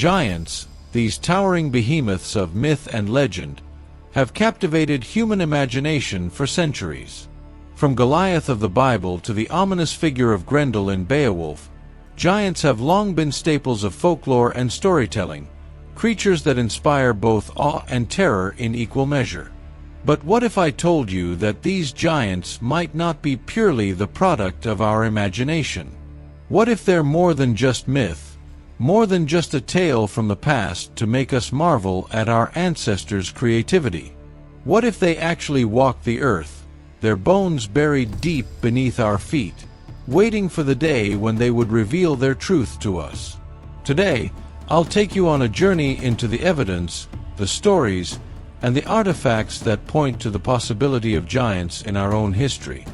Giants, these towering behemoths of myth and legend, have captivated human imagination for centuries. From Goliath of the Bible to the ominous figure of Grendel in Beowulf, giants have long been staples of folklore and storytelling, creatures that inspire both awe and terror in equal measure. But what if I told you that these giants might not be purely the product of our imagination? What if they're more than just myth, more than just a tale from the past to make us marvel at our ancestors' creativity? What if they actually walked the earth, their bones buried deep beneath our feet, waiting for the day when they would reveal their truth to us? Today, I'll take you on a journey into the evidence, the stories, and the artifacts that point to the possibility of giants in our own history.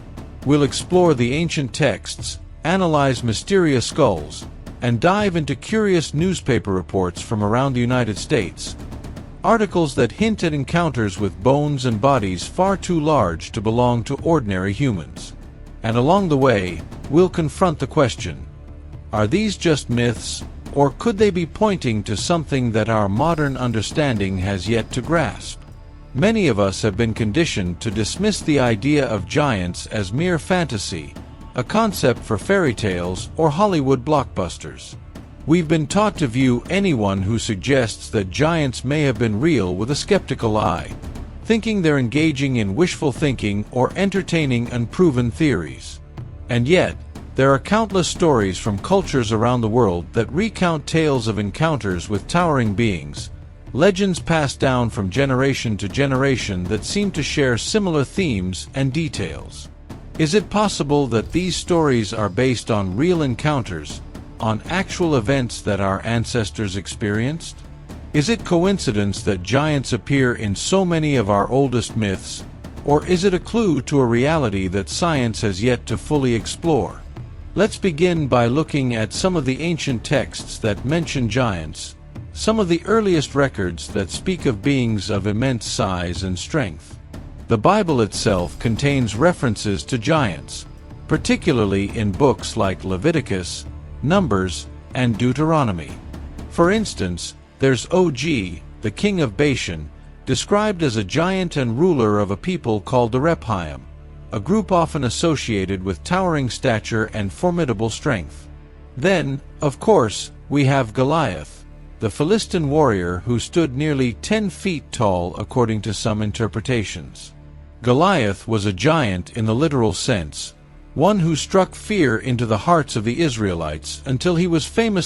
We'll explore the ancient texts, analyze mysterious skulls, and dive into curious newspaper reports from around the United States. Articles that hint at encounters with bones and bodies far too large to belong to ordinary humans. And along the way, we'll confront the question: are these just myths, or could they be pointing to something that our modern understanding has yet to grasp? Many of us have been conditioned to dismiss the idea of giants as mere fantasy, a concept for fairy tales or Hollywood blockbusters. We've been taught to view anyone who suggests that giants may have been real with a skeptical eye, thinking they're engaging in wishful thinking or entertaining unproven theories. And yet, there are countless stories from cultures around the world that recount tales of encounters with towering beings, legends passed down from generation to generation that seem to share similar themes and details. Is it possible that these stories are based on real encounters, on actual events that our ancestors experienced? Is it coincidence that giants appear in so many of our oldest myths, or is it a clue to a reality that science has yet to fully explore? Let's begin by looking at some of the ancient texts that mention giants, some of the earliest records that speak of beings of immense size and strength. The Bible itself contains references to giants, particularly in books like Leviticus, Numbers, and Deuteronomy. For instance, there's Og, the king of Bashan, described as a giant and ruler of a people called the Rephaim, a group often associated with towering stature and formidable strength. Then, of course, we have Goliath, the Philistine warrior who stood nearly 10 feet tall according to some interpretations. Goliath was a giant in the literal sense, one who struck fear into the hearts of the Israelites until he was famous